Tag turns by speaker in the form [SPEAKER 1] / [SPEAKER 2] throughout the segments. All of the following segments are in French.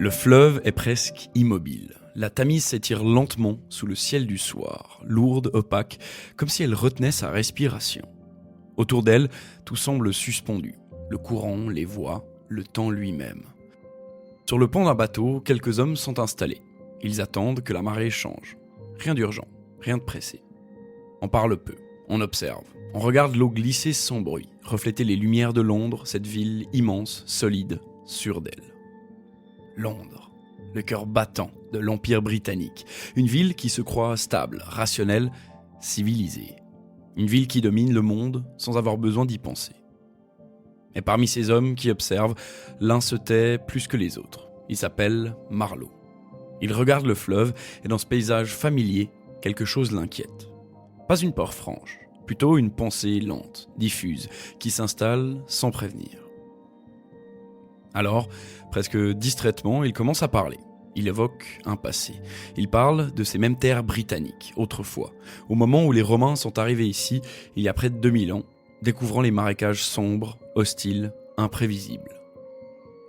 [SPEAKER 1] Le fleuve est presque immobile. La Tamise s'étire lentement sous le ciel du soir, lourde, opaque, comme si elle retenait sa respiration. Autour d'elle, tout semble suspendu. Le courant, les voies, le temps lui-même. Sur le pont d'un bateau, quelques hommes sont installés. Ils attendent que la marée change. Rien d'urgent, rien de pressé. On parle peu, on observe. On regarde l'eau glisser sans bruit, refléter les lumières de Londres, cette ville immense, solide, sûre d'elle. Londres, le cœur battant de l'Empire britannique. Une ville qui se croit stable, rationnelle, civilisée. Une ville qui domine le monde sans avoir besoin d'y penser. Et parmi ces hommes qui observent, l'un se tait plus que les autres. Il s'appelle Marlowe. Il regarde le fleuve et dans ce paysage familier, quelque chose l'inquiète. Pas une peur franche, plutôt une pensée lente, diffuse, qui s'installe sans prévenir. Alors, presque distraitement, il commence à parler. Il évoque un passé. Il parle de ces mêmes terres britanniques, autrefois, au moment où les Romains sont arrivés ici, il y a près de 2000 ans, découvrant les marécages sombres, hostiles, imprévisibles.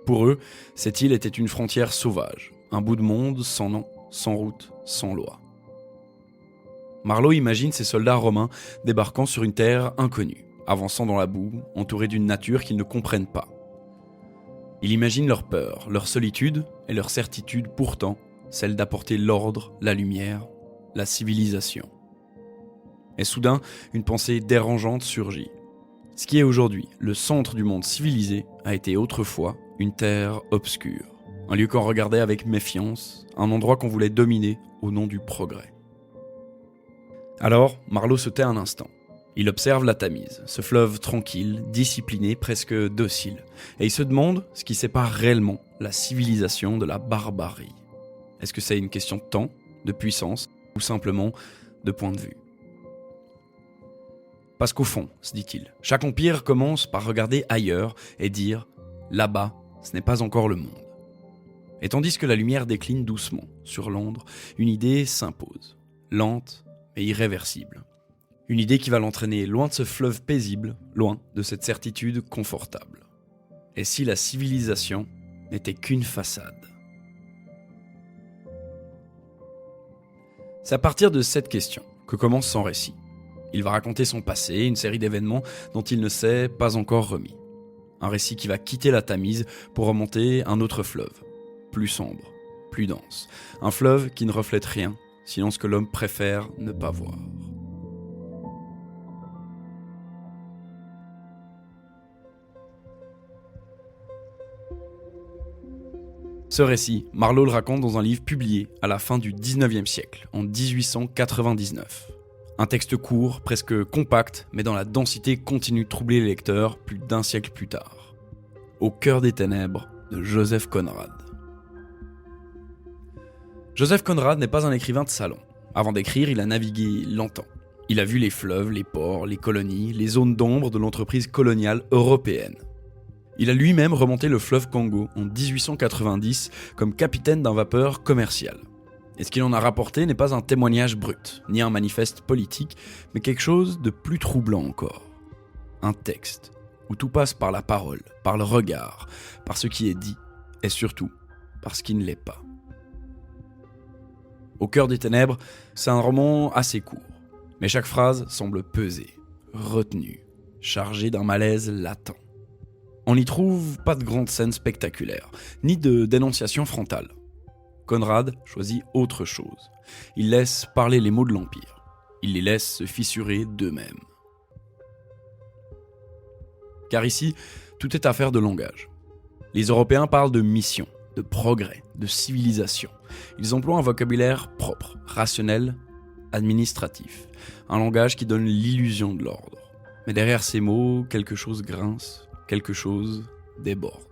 [SPEAKER 1] Pour eux, cette île était une frontière sauvage, un bout de monde sans nom, sans route, sans loi. Marlowe imagine ces soldats romains débarquant sur une terre inconnue, avançant dans la boue, entourés d'une nature qu'ils ne comprennent pas. Il imagine leur peur, leur solitude et leur certitude pourtant, celle d'apporter l'ordre, la lumière, la civilisation. Et soudain, une pensée dérangeante surgit. Ce qui est aujourd'hui le centre du monde civilisé a été autrefois une terre obscure, un lieu qu'on regardait avec méfiance, un endroit qu'on voulait dominer au nom du progrès. Alors, Marlowe se tait un instant. Il observe la Tamise, ce fleuve tranquille, discipliné, presque docile, et il se demande ce qui sépare réellement la civilisation de la barbarie. Est-ce que c'est une question de temps, de puissance, ou simplement de point de vue ? Parce qu'au fond, se dit-il, chaque empire commence par regarder ailleurs et dire « là-bas, ce n'est pas encore le monde ». Et tandis que la lumière décline doucement sur Londres, une idée s'impose, lente mais irréversible. Une idée qui va l'entraîner loin de ce fleuve paisible, loin de cette certitude confortable. Et si la civilisation n'était qu'une façade ? C'est à partir de cette question que commence son récit. Il va raconter son passé, une série d'événements dont il ne s'est pas encore remis. Un récit qui va quitter la Tamise pour remonter un autre fleuve, plus sombre, plus dense. Un fleuve qui ne reflète rien, sinon ce que l'homme préfère ne pas voir. Ce récit, Marlowe le raconte dans un livre publié à la fin du 19e siècle, en 1899. Un texte court, presque compact, mais dont la densité continue de troubler les lecteurs plus d'un siècle plus tard. Au cœur des ténèbres de Joseph Conrad. Joseph Conrad n'est pas un écrivain de salon. Avant d'écrire, il a navigué longtemps. Il a vu les fleuves, les ports, les colonies, les zones d'ombre de l'entreprise coloniale européenne. Il a lui-même remonté le fleuve Congo en 1890 comme capitaine d'un vapeur commercial. Et ce qu'il en a rapporté n'est pas un témoignage brut, ni un manifeste politique, mais quelque chose de plus troublant encore. Un texte, où tout passe par la parole, par le regard, par ce qui est dit, et surtout, par ce qui ne l'est pas. Au cœur des ténèbres, c'est un roman assez court, mais chaque phrase semble pesée, retenue, chargée d'un malaise latent. On n'y trouve pas de grandes scènes spectaculaires, ni de dénonciation frontale. Conrad choisit autre chose. Il laisse parler les mots de l'Empire. Il les laisse se fissurer d'eux-mêmes. Car ici, tout est affaire de langage. Les Européens parlent de mission, de progrès, de civilisation. Ils emploient un vocabulaire propre, rationnel, administratif. Un langage qui donne l'illusion de l'ordre. Mais derrière ces mots, quelque chose grince, quelque chose déborde.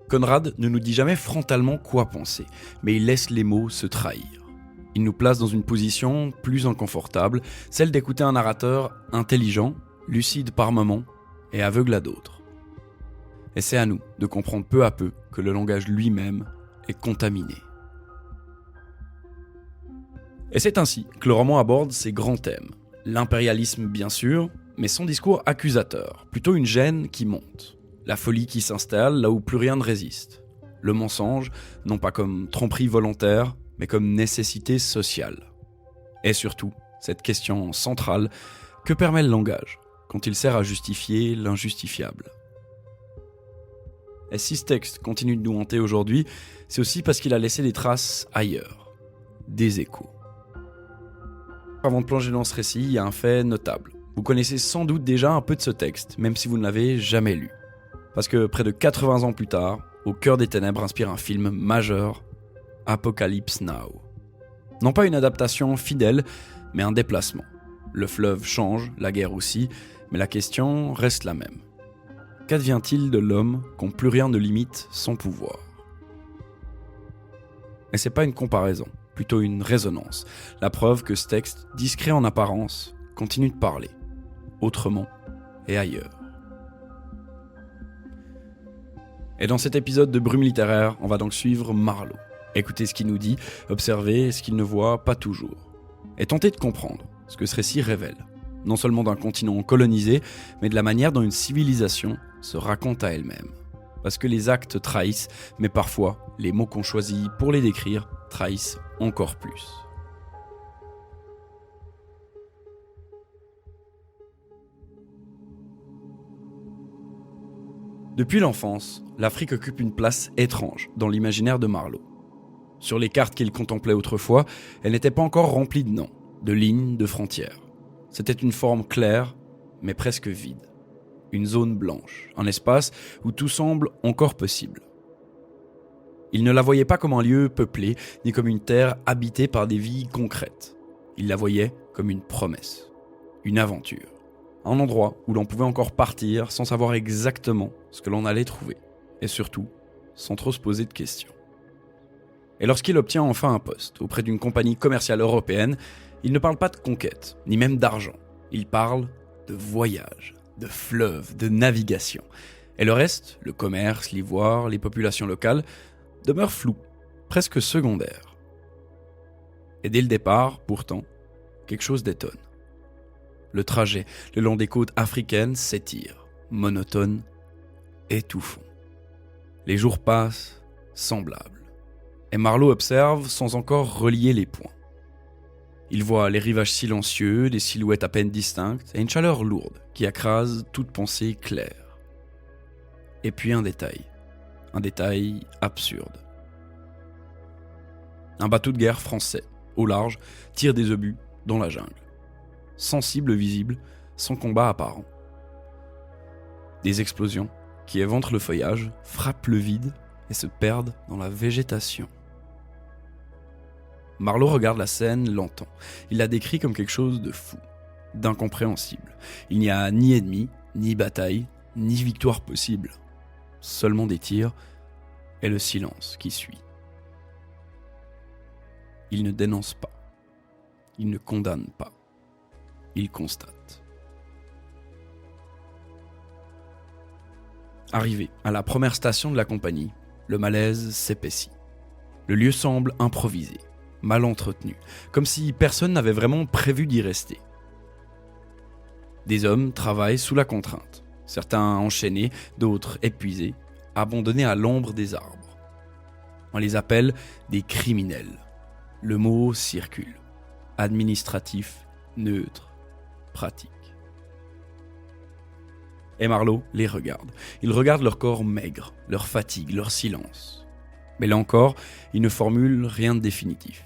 [SPEAKER 1] Conrad ne nous dit jamais frontalement quoi penser, mais il laisse les mots se trahir. Il nous place dans une position plus inconfortable, celle d'écouter un narrateur intelligent, lucide par moments et aveugle à d'autres. Et c'est à nous de comprendre peu à peu que le langage lui-même est contaminé. Et c'est ainsi que le roman aborde ses grands thèmes. L'impérialisme bien sûr, mais son discours accusateur, plutôt une gêne qui monte. La folie qui s'installe là où plus rien ne résiste. le mensonge, non pas comme tromperie volontaire, mais comme nécessité sociale. Et surtout, cette question centrale, que permet le langage quand il sert à justifier l'injustifiable ? Et si ce texte continue de nous hanter aujourd'hui, c'est aussi parce qu'il a laissé des traces ailleurs, des échos. Avant de plonger dans ce récit, il y a un fait notable. Vous connaissez sans doute déjà un peu de ce texte, même si vous ne l'avez jamais lu. Parce que près de 80 ans plus tard, Au cœur des ténèbres inspire un film majeur, Apocalypse Now. Non pas une adaptation fidèle, mais un déplacement. Le fleuve change, la guerre aussi, mais la question reste la même. Qu'advient-il de l'homme quand plus rien ne limite son pouvoir ? Et c'est pas une comparaison, plutôt une résonance. La preuve que ce texte, discret en apparence, continue de parler, autrement et ailleurs. Et dans cet épisode de Brume littéraire, on va donc suivre Marlowe. Écouter ce qu'il nous dit, observer ce qu'il ne voit pas toujours. Et tenter de comprendre ce que ce récit révèle. Non seulement d'un continent colonisé, mais de la manière dont une civilisation se raconte à elle-même. Parce que les actes trahissent, mais parfois, les mots qu'on choisit pour les décrire trahissent encore plus. Depuis l'enfance, l'Afrique occupe une place étrange dans l'imaginaire de Marlowe. Sur les cartes qu'il contemplait autrefois, elle n'était pas encore remplie de noms, de lignes, de frontières. C'était une forme claire, mais presque vide. Une zone blanche, un espace où tout semble encore possible. Il ne la voyait pas comme un lieu peuplé, ni comme une terre habitée par des vies concrètes. Il la voyait comme une promesse, une aventure. Un endroit où l'on pouvait encore partir sans savoir exactement ce que l'on allait trouver. Et surtout, sans trop se poser de questions. Et lorsqu'il obtient enfin un poste auprès d'une compagnie commerciale européenne, il ne parle pas de conquête, ni même d'argent. Il parle de voyage, de fleuve, de navigation. Et le reste, le commerce, l'ivoire, les populations locales, demeure flou, presque secondaire. Et dès le départ, pourtant, quelque chose détonne. Le trajet le long des côtes africaines s'étire, monotone, étouffant. Les jours passent, semblables. Et Marlowe observe sans encore relier les points. Il voit les rivages silencieux, des silhouettes à peine distinctes et une chaleur lourde qui écrase toute pensée claire. Et puis un détail absurde. Un bateau de guerre français, au large, tire des obus dans la jungle. Sans cible visible, sans combat apparent. Des explosions qui éventrent le feuillage, frappent le vide et se perdent dans la végétation. Marlowe regarde la scène longtemps. Il la décrit comme quelque chose de fou, d'incompréhensible. Il n'y a ni ennemi, ni bataille, ni victoire possible. Seulement des tirs et le silence qui suit. Il ne dénonce pas. Il ne condamne pas. Il constate. Arrivé à la première station de la compagnie, le malaise s'épaissit. Le lieu semble improvisé, mal entretenu, comme si personne n'avait vraiment prévu d'y rester. Des hommes travaillent sous la contrainte, certains enchaînés, d'autres épuisés, abandonnés à l'ombre des arbres. On les appelle des criminels. Le mot circule. Administratif, neutre, pratique. Et Marlowe les regarde. Il regarde leur corps maigre, leur fatigue, leur silence. Mais là encore, il ne formule rien de définitif.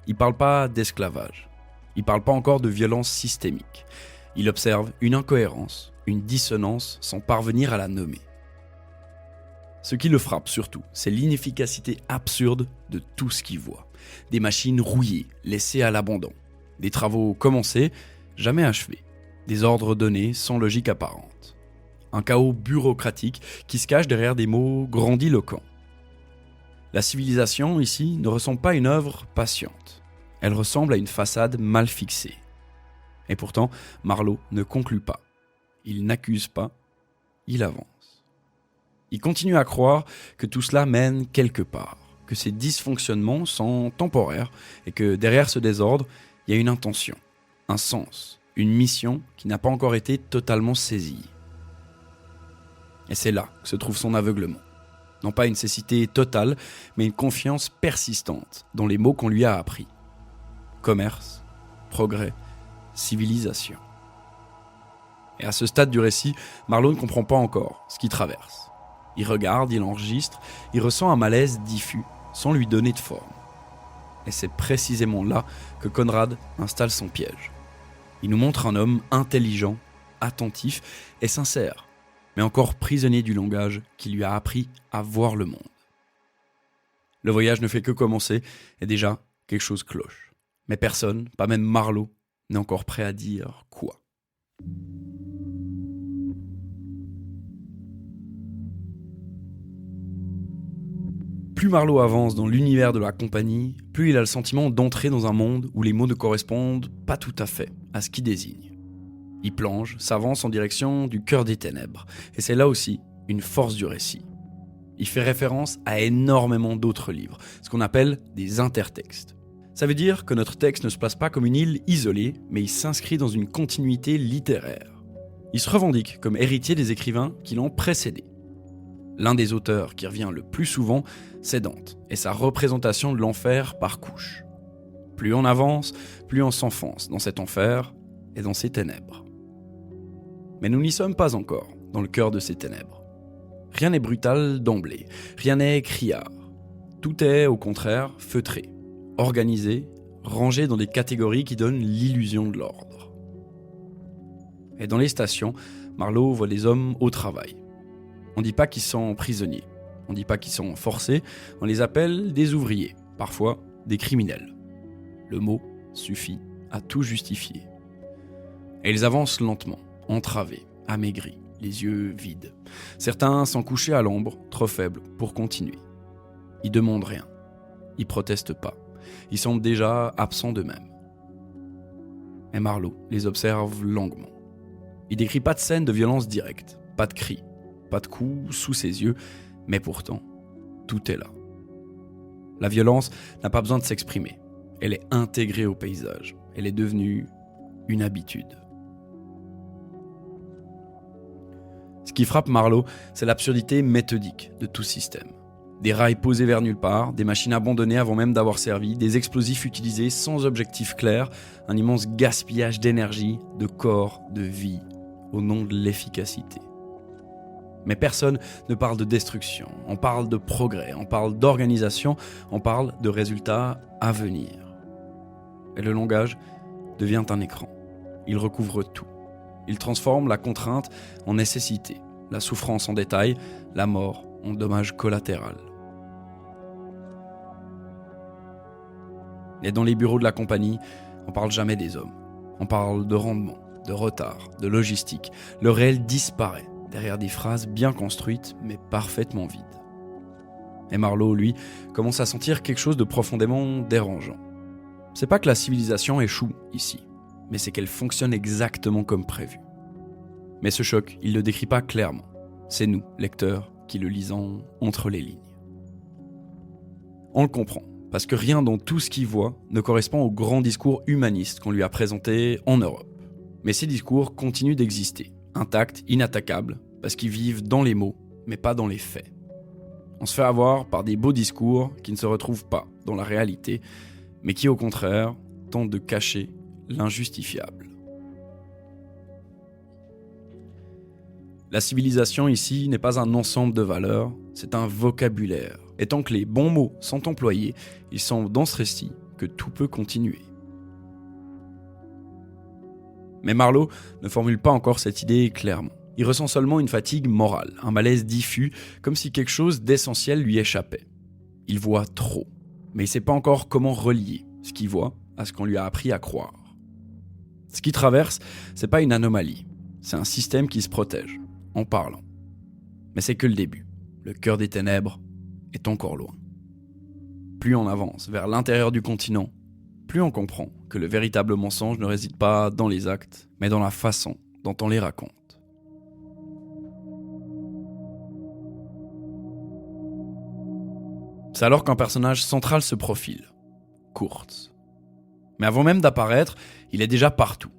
[SPEAKER 1] Il ne parle pas d'esclavage. Il ne parle pas encore de violence systémique. Il observe une incohérence, une dissonance sans parvenir à la nommer. Ce qui le frappe surtout, c'est l'inefficacité absurde de tout ce qu'il voit. Des machines rouillées, laissées à l'abandon. Des travaux commencés, jamais achevés. Des ordres donnés sans logique apparente. Un chaos bureaucratique qui se cache derrière des mots grandiloquents. La civilisation, ici, ne ressemble pas à une œuvre patiente. Elle ressemble à une façade mal fixée. Et pourtant, Marlowe ne conclut pas. Il n'accuse pas, il avance. Il continue à croire que tout cela mène quelque part, que ces dysfonctionnements sont temporaires et que derrière ce désordre, il y a une intention, un sens, une mission qui n'a pas encore été totalement saisie. Et c'est là que se trouve son aveuglement. Non pas une cécité totale, mais une confiance persistante dans les mots qu'on lui a appris. Commerce, progrès, civilisation. Et à ce stade du récit, Marlowe ne comprend pas encore ce qu'il traverse. Il regarde, il enregistre, il ressent un malaise diffus, sans lui donner de forme. Et c'est précisément là que Conrad installe son piège. Il nous montre un homme intelligent, attentif et sincère, mais encore prisonnier du langage qui lui a appris à voir le monde. Le voyage ne fait que commencer et déjà quelque chose cloche. Mais personne, pas même Marlowe, n'est encore prêt à dire quoi. Plus Marlowe avance dans l'univers de la compagnie, plus il a le sentiment d'entrer dans un monde où les mots ne correspondent pas tout à fait à ce qu'il désigne. Il plonge, s'avance en direction du cœur des ténèbres, et c'est là aussi une force du récit. Il fait référence à énormément d'autres livres, ce qu'on appelle des intertextes. Ça veut dire que notre texte ne se place pas comme une île isolée, mais il s'inscrit dans une continuité littéraire. Il se revendique comme héritier des écrivains qui l'ont précédé. L'un des auteurs qui revient le plus souvent, c'est Dante, et sa représentation de l'enfer par couches. Plus on avance, plus on s'enfonce dans cet enfer et dans ces ténèbres. Mais nous n'y sommes pas encore, dans le cœur de ces ténèbres. Rien n'est brutal d'emblée, rien n'est criard. Tout est, au contraire, feutré, organisé, rangé dans des catégories qui donnent l'illusion de l'ordre. Et dans les stations, Marlowe voit des hommes au travail. On ne dit pas qu'ils sont prisonniers, on ne dit pas qu'ils sont forcés, on les appelle des ouvriers, parfois des criminels. Le mot suffit à tout justifier. Et ils avancent lentement, entravés, amaigris, les yeux vides. Certains sont couchés à l'ombre, trop faibles pour continuer. Ils demandent rien, ils protestent pas, ils semblent déjà absents d'eux-mêmes. Mais Marlowe les observe longuement. Il décrit pas de scène de violence directe, pas de cris, pas de coups sous ses yeux, mais pourtant, tout est là. La violence n'a pas besoin de s'exprimer. Elle est intégrée au paysage. Elle est devenue une habitude. Ce qui frappe Marlowe, c'est l'absurdité méthodique de tout système. Des rails posés vers nulle part, des machines abandonnées avant même d'avoir servi, des explosifs utilisés sans objectif clair, un immense gaspillage d'énergie, de corps, de vie, au nom de l'efficacité. Mais personne ne parle de destruction, on parle de progrès, on parle d'organisation, on parle de résultats à venir. Et le langage devient un écran. Il recouvre tout. Il transforme la contrainte en nécessité, la souffrance en détail, la mort en dommage collatéral. Et dans les bureaux de la compagnie, on parle jamais des hommes. On parle de rendement, de retard, de logistique. Le réel disparaît derrière des phrases bien construites mais parfaitement vides. Et Marlowe, lui, commence à sentir quelque chose de profondément dérangeant. C'est pas que la civilisation échoue ici, mais c'est qu'elle fonctionne exactement comme prévu. Mais ce choc, il le décrit pas clairement. C'est nous, lecteurs, qui le lisons entre les lignes. On le comprend, parce que rien dans tout ce qu'il voit ne correspond au grand discours humaniste qu'on lui a présenté en Europe. Mais ces discours continuent d'exister, intacts, inattaquables, parce qu'ils vivent dans les mots, mais pas dans les faits. On se fait avoir par des beaux discours qui ne se retrouvent pas dans la réalité, mais qui au contraire tentent de cacher l'injustifiable. La civilisation ici n'est pas un ensemble de valeurs, c'est un vocabulaire. Et tant que les bons mots sont employés, il semble dans ce récit que tout peut continuer. Mais Marlowe ne formule pas encore cette idée clairement. Il ressent seulement une fatigue morale, un malaise diffus, comme si quelque chose d'essentiel lui échappait. Il voit trop, mais il ne sait pas encore comment relier ce qu'il voit à ce qu'on lui a appris à croire. Ce qu'il traverse, c'est pas une anomalie, c'est un système qui se protège, en parlant. Mais c'est que le début. Le cœur des ténèbres est encore loin. Plus on avance vers l'intérieur du continent, plus on comprend que le véritable mensonge ne réside pas dans les actes, mais dans la façon dont on les raconte. C'est alors qu'un personnage central se profile, Kurtz. Mais avant même d'apparaître, il est déjà partout.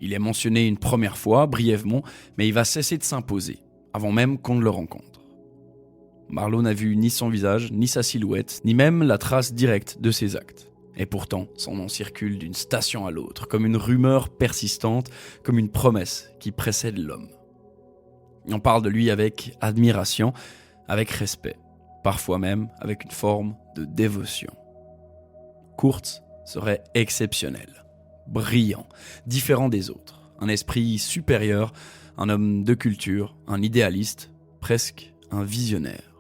[SPEAKER 1] Il est mentionné une première fois, brièvement, mais il va cesser de s'imposer, avant même qu'on ne le rencontre. Marlowe n'a vu ni son visage, ni sa silhouette, ni même la trace directe de ses actes. Et pourtant, son nom circule d'une station à l'autre, comme une rumeur persistante, comme une promesse qui précède l'homme. On parle de lui avec admiration, avec respect, parfois même avec une forme de dévotion. Kurtz serait exceptionnel, brillant, différent des autres, un esprit supérieur, un homme de culture, un idéaliste, presque un visionnaire.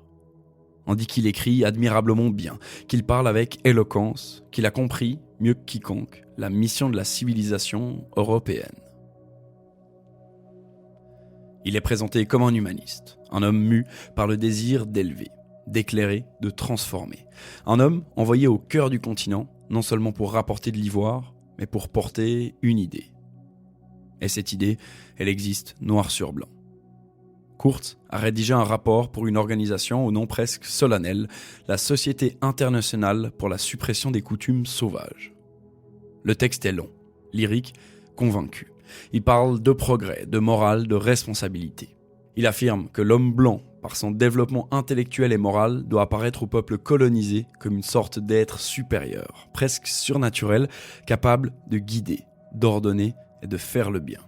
[SPEAKER 1] On dit qu'il écrit admirablement bien, qu'il parle avec éloquence, qu'il a compris, mieux que quiconque, la mission de la civilisation européenne. Il est présenté comme un humaniste, un homme mu par le désir d'élever, d'éclairer, de transformer. Un homme envoyé au cœur du continent, non seulement pour rapporter de l'ivoire, mais pour porter une idée. Et cette idée, elle existe noir sur blanc. Kurtz a rédigé un rapport pour une organisation au nom presque solennel, la Société internationale pour la suppression des coutumes sauvages. Le texte est long, lyrique, convaincu. Il parle de progrès, de morale, de responsabilité. Il affirme que l'homme blanc, par son développement intellectuel et moral, doit apparaître au peuple colonisé comme une sorte d'être supérieur, presque surnaturel, capable de guider, d'ordonner et de faire le bien.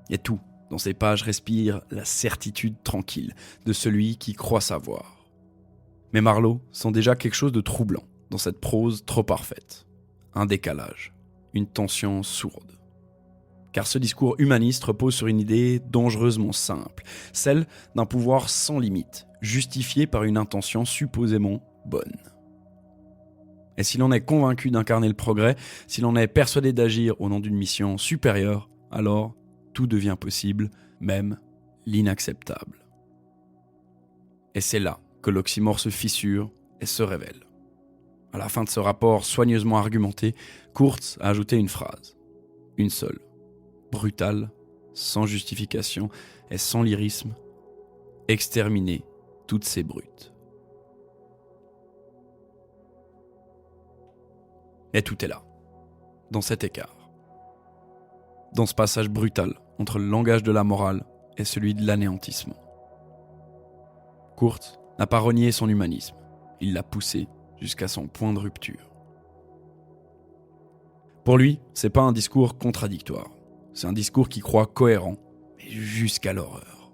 [SPEAKER 1] Et tout, dans ces pages, respire la certitude tranquille de celui qui croit savoir. Mais Marlowe sent déjà quelque chose de troublant dans cette prose trop parfaite. Un décalage, une tension sourde. Car ce discours humaniste repose sur une idée dangereusement simple, celle d'un pouvoir sans limite, justifié par une intention supposément bonne. Et si l'on est convaincu d'incarner le progrès, si l'on est persuadé d'agir au nom d'une mission supérieure, alors tout devient possible, même l'inacceptable. Et c'est là que l'oxymore se fissure et se révèle. À la fin de ce rapport soigneusement argumenté, Kurtz a ajouté une phrase, une seule, brutale, sans justification et sans lyrisme, exterminer toutes ces brutes. Et tout est là, dans cet écart. Dans ce passage brutal entre le langage de la morale et celui de l'anéantissement. Kurtz n'a pas renié son humanisme, il l'a poussé jusqu'à son point de rupture. Pour lui, c'est pas un discours contradictoire, c'est un discours qui croit cohérent, mais jusqu'à l'horreur.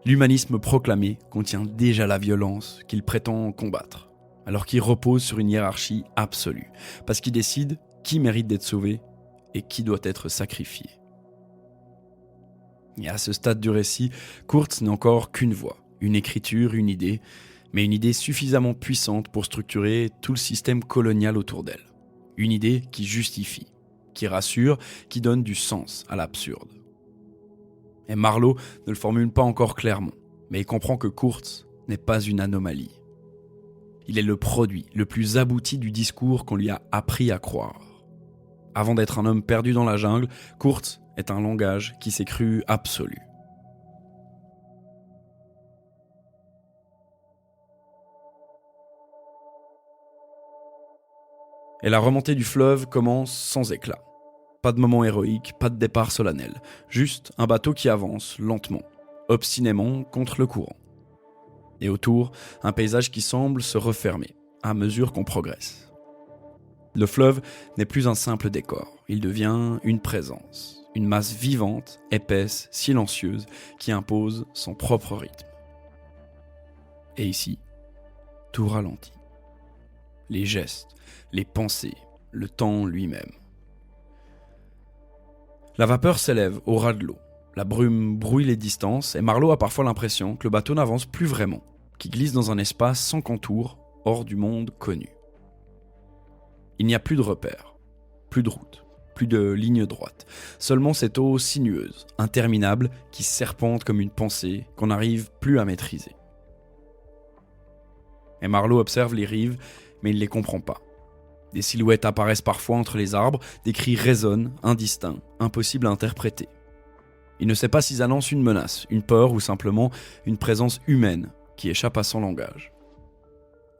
[SPEAKER 1] L'humanisme proclamé contient déjà la violence qu'il prétend combattre, alors qu'il repose sur une hiérarchie absolue, parce qu'il décide qui mérite d'être sauvé et qui doit être sacrifié. Et à ce stade du récit, Kurtz n'est encore qu'une voix, une écriture, une idée, mais une idée suffisamment puissante pour structurer tout le système colonial autour d'elle. Une idée qui justifie, qui rassure, qui donne du sens à l'absurde. Et Marlowe ne le formule pas encore clairement, mais il comprend que Kurtz n'est pas une anomalie. Il est le produit le plus abouti du discours qu'on lui a appris à croire. Avant d'être un homme perdu dans la jungle, Kurtz est un langage qui s'est cru absolu. Et la remontée du fleuve commence sans éclat. Pas de moment héroïque, pas de départ solennel, juste un bateau qui avance lentement, obstinément contre le courant. Et autour, un paysage qui semble se refermer à mesure qu'on progresse. Le fleuve n'est plus un simple décor, il devient une présence, une masse vivante, épaisse, silencieuse, qui impose son propre rythme. Et ici, tout ralentit. Les gestes, les pensées, le temps lui-même. La vapeur s'élève au ras de l'eau, la brume brouille les distances et Marlowe a parfois l'impression que le bateau n'avance plus vraiment, qu'il glisse dans un espace sans contour, hors du monde connu. Il n'y a plus de repères, plus de route, plus de ligne droite, seulement cette eau sinueuse, interminable, qui serpente comme une pensée qu'on n'arrive plus à maîtriser. Et Marlowe observe les rives, mais il ne les comprend pas. Des silhouettes apparaissent parfois entre les arbres, des cris résonnent, indistincts, impossibles à interpréter. Il ne sait pas s'ils annoncent une menace, une peur ou simplement une présence humaine qui échappe à son langage.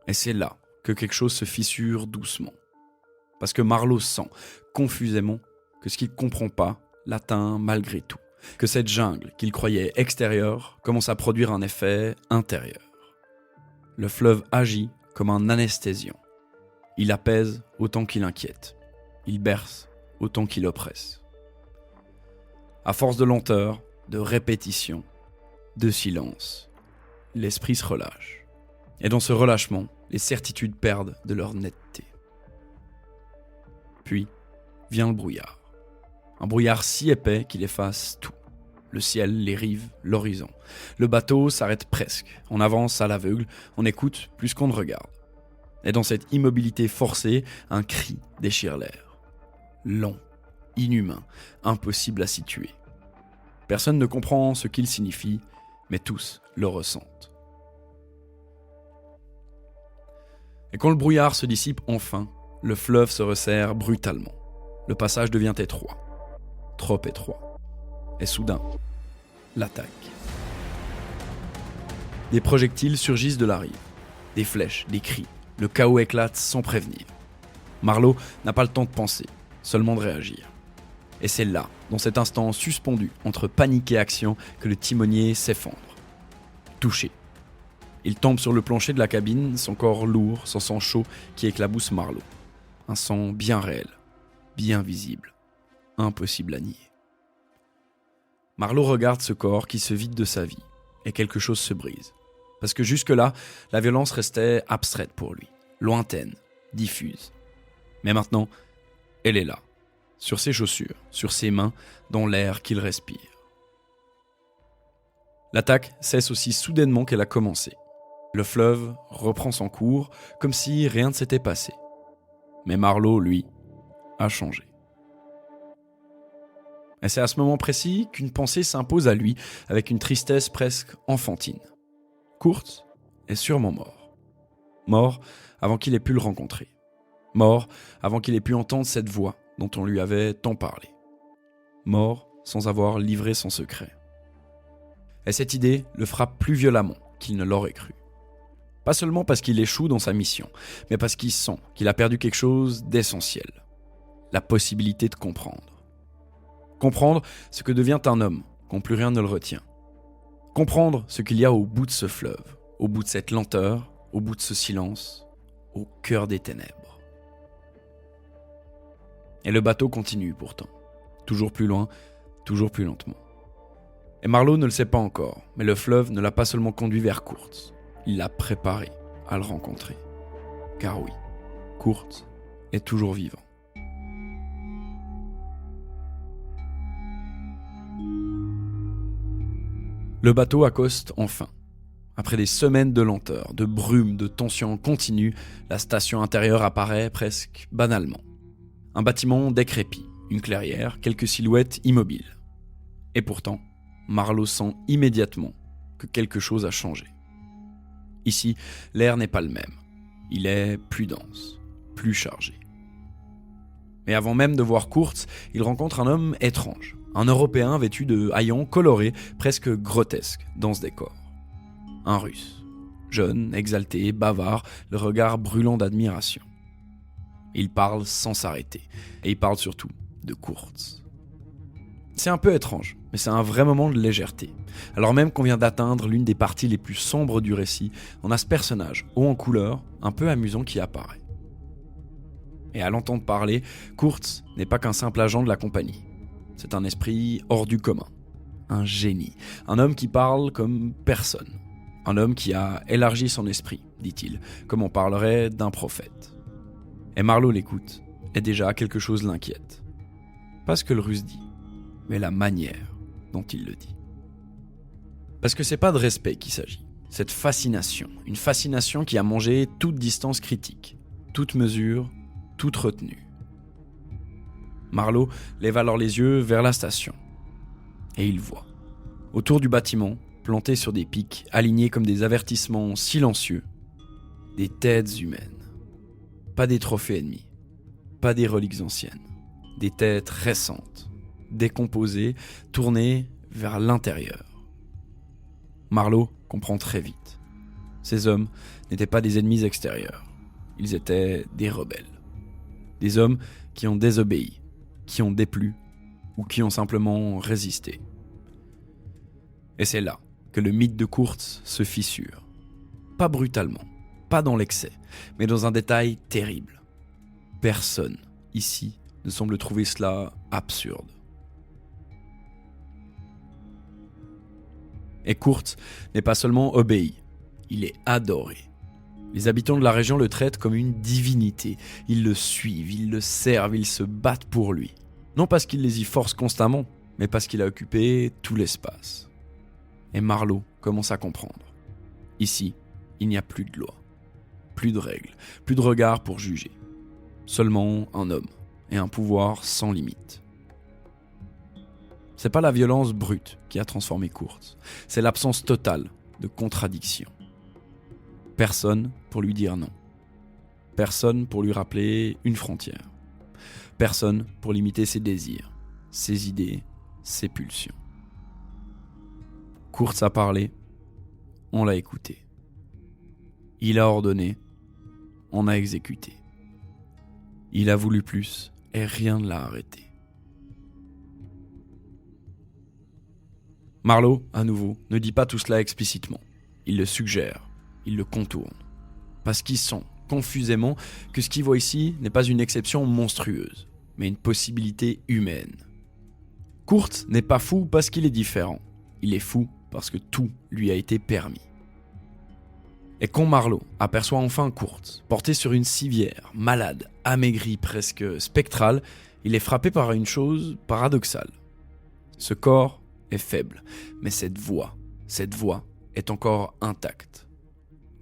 [SPEAKER 1] Et c'est là que quelque chose se fissure doucement. Parce que Marlowe sent, confusément, que ce qu'il ne comprend pas l'atteint malgré tout. Que cette jungle qu'il croyait extérieure commence à produire un effet intérieur. le fleuve agit comme un anesthésiant. Il apaise autant qu'il inquiète. Il berce autant qu'il oppresse. À force de lenteur, de répétition, de silence, l'esprit se relâche. Et dans ce relâchement, les certitudes perdent de leur netteté. Puis vient le brouillard. Un brouillard si épais qu'il efface tout. Le ciel, les rives, l'horizon. Le bateau s'arrête presque. On avance à l'aveugle, on écoute plus qu'on ne regarde. Et dans cette immobilité forcée, un cri déchire l'air. Long, inhumain, impossible à situer. Personne ne comprend ce qu'il signifie, mais tous le ressentent. Et quand le brouillard se dissipe enfin, le fleuve se resserre brutalement. Le passage devient étroit, trop étroit. Et soudain, l'attaque. Des projectiles surgissent de la rive, des flèches, des cris. Le chaos éclate sans prévenir. Marlowe n'a pas le temps de penser, seulement de réagir. Et c'est là, dans cet instant suspendu entre panique et action, que le timonier s'effondre. Touché. Il tombe sur le plancher de la cabine, son corps lourd, son sang chaud qui éclabousse Marlowe. Un sang bien réel, bien visible, impossible à nier. Marlowe regarde ce corps qui se vide de sa vie, et quelque chose se brise. Parce que jusque-là, la violence restait abstraite pour lui, lointaine, diffuse. Mais maintenant, elle est là, sur ses chaussures, sur ses mains, dans l'air qu'il respire. L'attaque cesse aussi soudainement qu'elle a commencé. Le fleuve reprend son cours, comme si rien ne s'était passé. Mais Marlowe, lui, a changé. Et c'est à ce moment précis qu'une pensée s'impose à lui, avec une tristesse presque enfantine. Kurtz est sûrement mort. Mort avant qu'il ait pu le rencontrer. Mort avant qu'il ait pu entendre cette voix dont on lui avait tant parlé. Mort sans avoir livré son secret. Et cette idée le frappe plus violemment qu'il ne l'aurait cru. Pas seulement parce qu'il échoue dans sa mission, mais parce qu'il sent qu'il a perdu quelque chose d'essentiel. La possibilité de comprendre. Comprendre ce que devient un homme quand plus rien ne le retient. Comprendre ce qu'il y a au bout de ce fleuve, au bout de cette lenteur, au bout de ce silence, au cœur des ténèbres. Et le bateau continue pourtant, toujours plus loin, toujours plus lentement. Et Marlowe ne le sait pas encore, mais le fleuve ne l'a pas seulement conduit vers Kurtz, il l'a préparé à le rencontrer. Car oui, Kurtz est toujours vivant. Le bateau accoste enfin. Après des semaines de lenteur, de brume, de tension continue, la station intérieure apparaît presque banalement. Un bâtiment décrépit, une clairière, quelques silhouettes immobiles. Et pourtant, Marlowe sent immédiatement que quelque chose a changé. Ici, l'air n'est pas le même. Il est plus dense, plus chargé. Mais avant même de voir Kurtz, il rencontre un homme étrange. Un Européen vêtu de haillons colorés, presque grotesques, dans ce décor. Un Russe. Jeune, exalté, bavard, le regard brûlant d'admiration. Il parle sans s'arrêter. Et il parle surtout de Kurtz. C'est un peu étrange, mais c'est un vrai moment de légèreté. Alors même qu'on vient d'atteindre l'une des parties les plus sombres du récit, on a ce personnage, haut en couleur, un peu amusant qui apparaît. Et à l'entendre parler, Kurtz n'est pas qu'un simple agent de la compagnie. C'est un esprit hors du commun, un génie, un homme qui parle comme personne, un homme qui a élargi son esprit, dit-il, comme on parlerait d'un prophète. Et Marlowe l'écoute, et déjà quelque chose l'inquiète. Pas ce que le Russe dit, mais la manière dont il le dit. Parce que c'est pas de respect qu'il s'agit, cette fascination, une fascination qui a mangé toute distance critique, toute mesure, toute retenue. Marlowe lève alors les yeux vers la station. Et il voit, autour du bâtiment, plantés sur des pics, alignés comme des avertissements silencieux, des têtes humaines. Pas des trophées ennemis, pas des reliques anciennes, des têtes récentes, décomposées, tournées vers l'intérieur. Marlowe comprend très vite. Ces hommes n'étaient pas des ennemis extérieurs, ils étaient des rebelles. Des hommes qui ont désobéi, qui ont déplu ou qui ont simplement résisté. Et c'est là que le mythe de Kurtz se fissure. pas brutalement, pas dans l'excès, mais dans un détail terrible. Personne, ici, ne semble trouver cela absurde. Et Kurt n'est pas seulement obéi, il est adoré. Les habitants de la région le traitent comme une divinité. Ils le suivent, ils le servent, ils se battent pour lui. Non parce qu'il les y force constamment, mais parce qu'il a occupé tout l'espace. Et Marlowe commence à comprendre. Ici, il n'y a plus de loi, plus de règles, plus de regard pour juger. Seulement un homme et un pouvoir sans limite. C'est pas la violence brute qui a transformé Kurt, c'est l'absence totale de contradiction. Personne pour lui dire non. Personne pour lui rappeler une frontière. Personne pour limiter ses désirs, ses idées, ses pulsions. Kurt a parlé, on l'a écouté. Il a ordonné, on a exécuté. Il a voulu plus et rien ne l'a arrêté. Marlowe, à nouveau, ne dit pas tout cela explicitement. Il le suggère, il le contourne. Parce qu'il sent, confusément, que ce qu'il voit ici n'est pas une exception monstrueuse, mais une possibilité humaine. Kurt n'est pas fou parce qu'il est différent. Il est fou parce que tout lui a été permis. Et quand Marlowe aperçoit enfin Kurt, porté sur une civière, malade, amaigri, presque spectral, il est frappé par une chose paradoxale. Ce corps est faible, mais cette voix est encore intacte.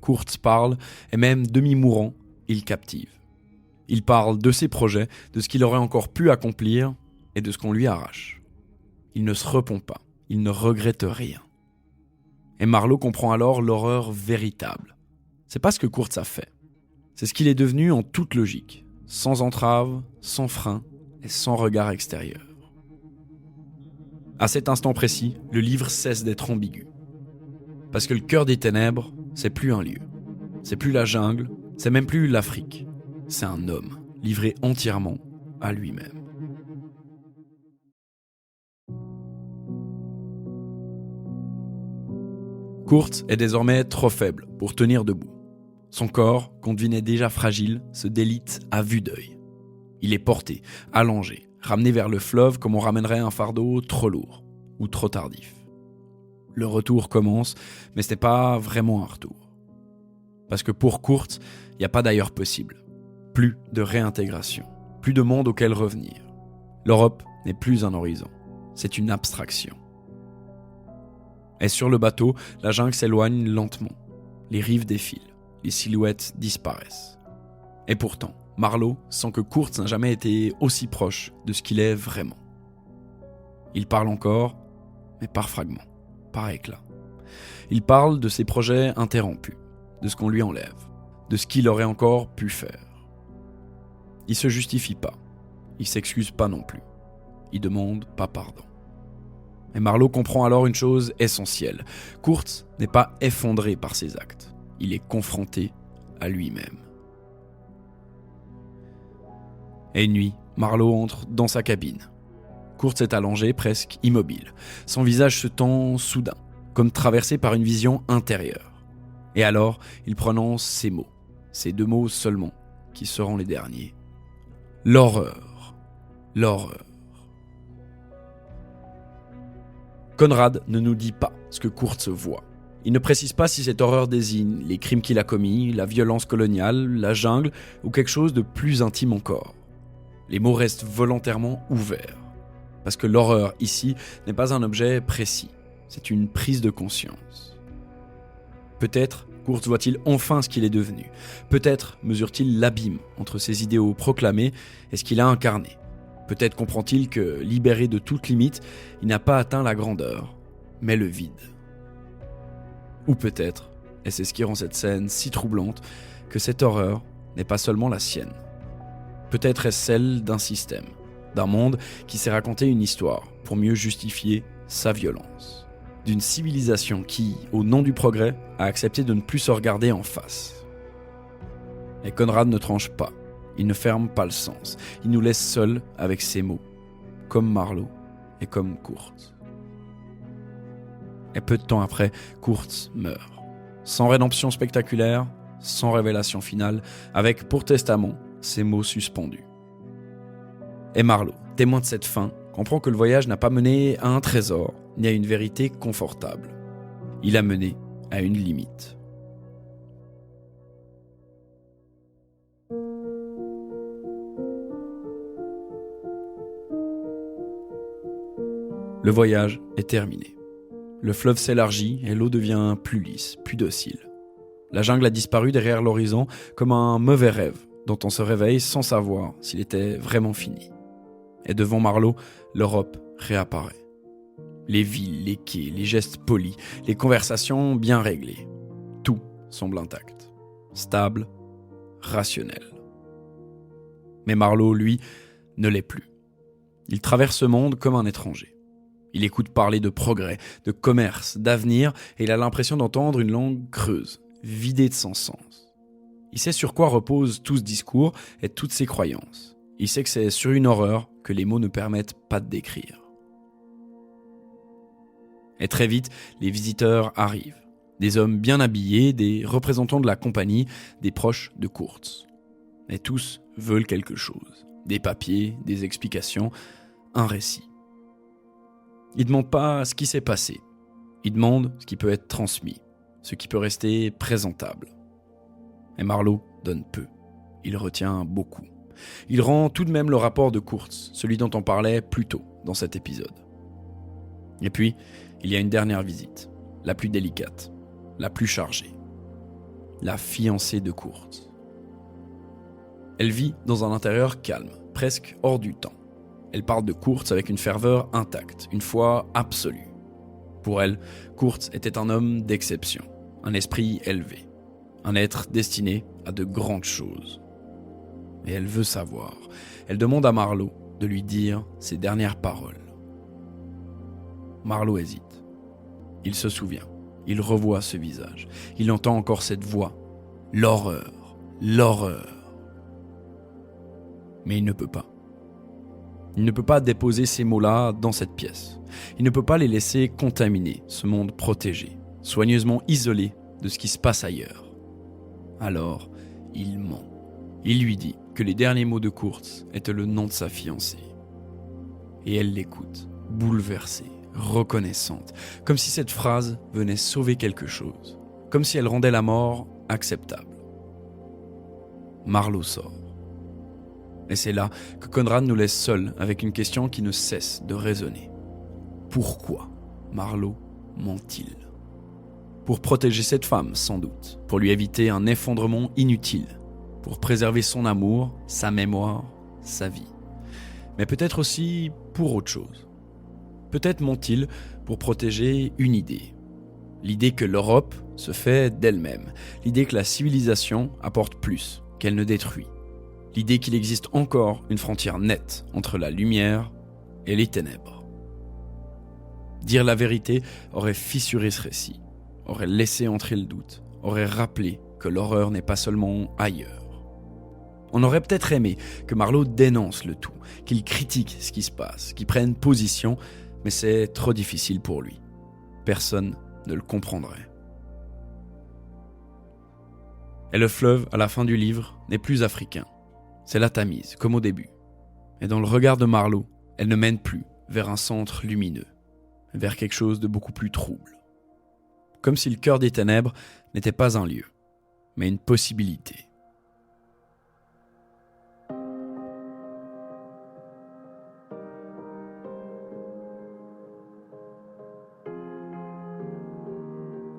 [SPEAKER 1] Kurt parle, et même demi-mourant, il captive. Il parle de ses projets, de ce qu'il aurait encore pu accomplir, et de ce qu'on lui arrache. Il ne se repent pas, il ne regrette rien. Et Marlowe comprend alors l'horreur véritable. C'est pas ce que Kurt a fait. C'est ce qu'il est devenu en toute logique, sans entrave, sans frein et sans regard extérieur. À cet instant précis, le livre cesse d'être ambigu. Parce que le cœur des ténèbres, c'est plus un lieu. C'est plus la jungle, c'est même plus l'Afrique. C'est un homme, livré entièrement à lui-même. Kurt est désormais trop faible pour tenir debout. Son corps, qu'on devinait déjà fragile, se délite à vue d'œil. Il est porté, allongé, ramené vers le fleuve comme on ramènerait un fardeau trop lourd ou trop tardif. Le retour commence, mais ce n'est pas vraiment un retour. Parce que pour Kurt, il n'y a pas d'ailleurs possible. Plus de réintégration, plus de monde auquel revenir. L'Europe n'est plus un horizon, c'est une abstraction. Et sur le bateau, la jungle s'éloigne lentement. Les rives défilent, les silhouettes disparaissent. Et pourtant, Marlowe sent que Kurt n'a jamais été aussi proche de ce qu'il est vraiment. Il parle encore, mais par fragments, par éclats. Il parle de ses projets interrompus, de ce qu'on lui enlève, de ce qu'il aurait encore pu faire. Il se justifie pas, il s'excuse pas non plus, il demande pas pardon. Et Marlowe comprend alors une chose essentielle. Kurt n'est pas effondré par ses actes, il est confronté à lui-même. Et une nuit, Marlowe entre dans sa cabine. Kurt s'est allongé, presque immobile. Son visage se tend soudain, comme traversé par une vision intérieure. Et alors, il prononce ces mots, ces deux mots seulement, qui seront les derniers. L'horreur. L'horreur. Conrad ne nous dit pas ce que Kurt voit. Il ne précise pas si cette horreur désigne les crimes qu'il a commis, la violence coloniale, la jungle ou quelque chose de plus intime encore. Les mots restent volontairement ouverts. Parce que l'horreur ici n'est pas un objet précis, c'est une prise de conscience. Peut-être Kurt voit-il enfin ce qu'il est devenu. Peut-être mesure-t-il l'abîme entre ses idéaux proclamés et ce qu'il a incarné. Peut-être comprend-il que, libéré de toute limite, il n'a pas atteint la grandeur, mais le vide. Ou peut-être, et c'est ce qui rend cette scène si troublante, que cette horreur n'est pas seulement la sienne. Peut-être est-ce celle d'un système, d'un monde qui s'est raconté une histoire pour mieux justifier sa violence. D'une civilisation qui, au nom du progrès, a accepté de ne plus se regarder en face. Et Conrad ne tranche pas, il ne ferme pas le sens, il nous laisse seuls avec ces mots, comme Marlowe et comme Kurt. Et peu de temps après, Kurt meurt. sans rédemption spectaculaire, sans révélation finale, avec pour testament ces mots suspendus. Et Marlowe, témoin de cette fin, comprend que le voyage n'a pas mené à un trésor, ni à une vérité confortable. Il a mené à une limite. Le voyage est terminé. Le fleuve s'élargit et l'eau devient plus lisse, plus docile. La jungle a disparu derrière l'horizon comme un mauvais rêve dont on se réveille sans savoir s'il était vraiment fini. Et devant Marlowe, l'Europe réapparaît. Les villes, les quais, les gestes polis, les conversations bien réglées. Tout semble intact, stable, rationnel. Mais Marlowe, lui, ne l'est plus. Il traverse ce monde comme un étranger. Il écoute parler de progrès, de commerce, d'avenir, et il a l'impression d'entendre une langue creuse, vidée de son sens. Il sait sur quoi repose tout ce discours et toutes ses croyances. Il sait que c'est sur une horreur que les mots ne permettent pas de décrire. Et très vite, les visiteurs arrivent. Des hommes bien habillés, des représentants de la compagnie, des proches de Kurtz. Et tous veulent quelque chose. Des papiers, des explications, un récit. Ils ne demandent pas ce qui s'est passé. Ils demandent ce qui peut être transmis, ce qui peut rester présentable. Et Marlowe donne peu. Il retient beaucoup. Il rend tout de même le rapport de Kurtz, celui dont on parlait plus tôt dans cet épisode. Et puis, il y a une dernière visite, la plus délicate, la plus chargée. La fiancée de Kurtz. Elle vit dans un intérieur calme, presque hors du temps. Elle parle de Kurtz avec une ferveur intacte, une foi absolue. Pour elle, Kurtz était un homme d'exception, un esprit élevé, un être destiné à de grandes choses. Et elle veut savoir. Elle demande à Marlowe de lui dire ses dernières paroles. Marlowe hésite. Il se souvient. Il revoit ce visage. Il entend encore cette voix. L'horreur. L'horreur. Mais il ne peut pas. Il ne peut pas déposer ces mots-là dans cette pièce. Il ne peut pas les laisser contaminer ce monde protégé, soigneusement isolé de ce qui se passe ailleurs. Alors, il ment. Il lui dit que les derniers mots de Kurtz étaient le nom de sa fiancée. Et elle l'écoute, bouleversée, reconnaissante, comme si cette phrase venait sauver quelque chose, comme si elle rendait la mort acceptable. Marlowe sort. Et c'est là que Conrad nous laisse seuls avec une question qui ne cesse de résonner. Pourquoi Marlowe ment-il ? Pour protéger cette femme, sans doute, pour lui éviter un effondrement inutile, pour préserver son amour, sa mémoire, sa vie. Mais peut-être aussi pour autre chose. Peut-être ment-il pour protéger une idée. L'idée que l'Europe se fait d'elle-même. L'idée que la civilisation apporte plus, qu'elle ne détruit. L'idée qu'il existe encore une frontière nette entre la lumière et les ténèbres. Dire la vérité aurait fissuré ce récit, aurait laissé entrer le doute, aurait rappelé que l'horreur n'est pas seulement ailleurs. On aurait peut-être aimé que Marlowe dénonce le tout, qu'il critique ce qui se passe, qu'il prenne position, mais c'est trop difficile pour lui. Personne ne le comprendrait. Et le fleuve, à la fin du livre, n'est plus africain. C'est la Tamise, comme au début. Et dans le regard de Marlowe, elle ne mène plus vers un centre lumineux, vers quelque chose de beaucoup plus trouble. Comme si le cœur des ténèbres n'était pas un lieu, mais une possibilité.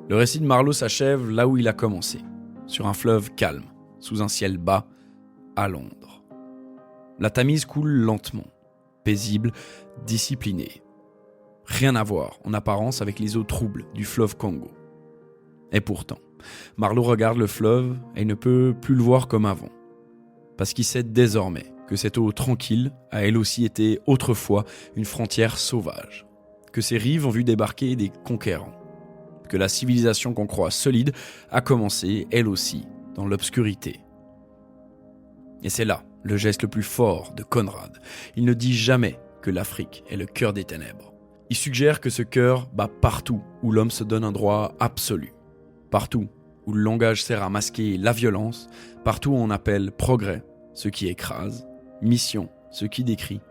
[SPEAKER 1] Le récit de Marlowe s'achève là où il a commencé, sur un fleuve calme, sous un ciel bas, à Londres. La Tamise coule lentement, paisible, disciplinée. Rien à voir, en apparence, avec les eaux troubles du fleuve Congo. Et pourtant, Marlowe regarde le fleuve et ne peut plus le voir comme avant. Parce qu'il sait désormais que cette eau tranquille a elle aussi été autrefois une frontière sauvage. Que ses rives ont vu débarquer des conquérants. Que la civilisation qu'on croit solide a commencé, elle aussi, dans l'obscurité. Et c'est là le geste le plus fort de Conrad. Il ne dit jamais que l'Afrique est le cœur des ténèbres. Il suggère que ce cœur bat partout où l'homme se donne un droit absolu. Partout où le langage sert à masquer la violence, partout où on appelle progrès ce qui écrase, mission ce qui décrit,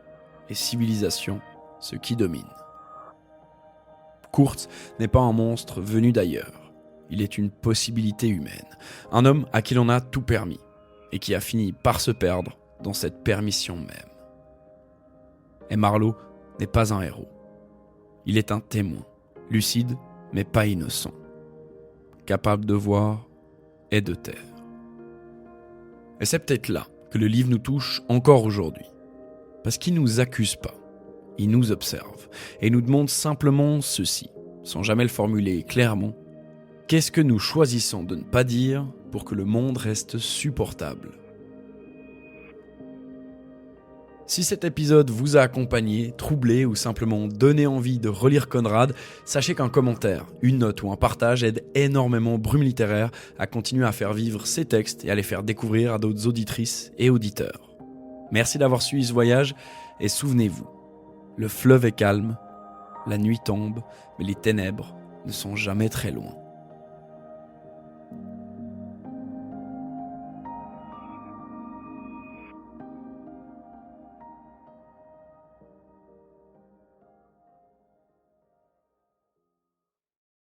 [SPEAKER 1] et civilisation ce qui domine. Kurtz n'est pas un monstre venu d'ailleurs. Il est une possibilité humaine, un homme à qui l'on a tout permis, et qui a fini par se perdre dans cette permission même. Et Marlowe n'est pas un héros. Il est un témoin, lucide mais pas innocent, capable de voir et de taire. Et c'est peut-être là que le livre nous touche encore aujourd'hui. Parce qu'il ne nous accuse pas, il nous observe et nous demande simplement ceci, sans jamais le formuler clairement. Qu'est-ce que nous choisissons de ne pas dire pour que le monde reste supportable ? Si cet épisode vous a accompagné, troublé ou simplement donné envie de relire Conrad, sachez qu'un commentaire, une note ou un partage aide énormément Brume Littéraire à continuer à faire vivre ces textes et à les faire découvrir à d'autres auditrices et auditeurs. Merci d'avoir suivi ce voyage et souvenez-vous, le fleuve est calme, la nuit tombe, mais les ténèbres ne sont jamais très loin.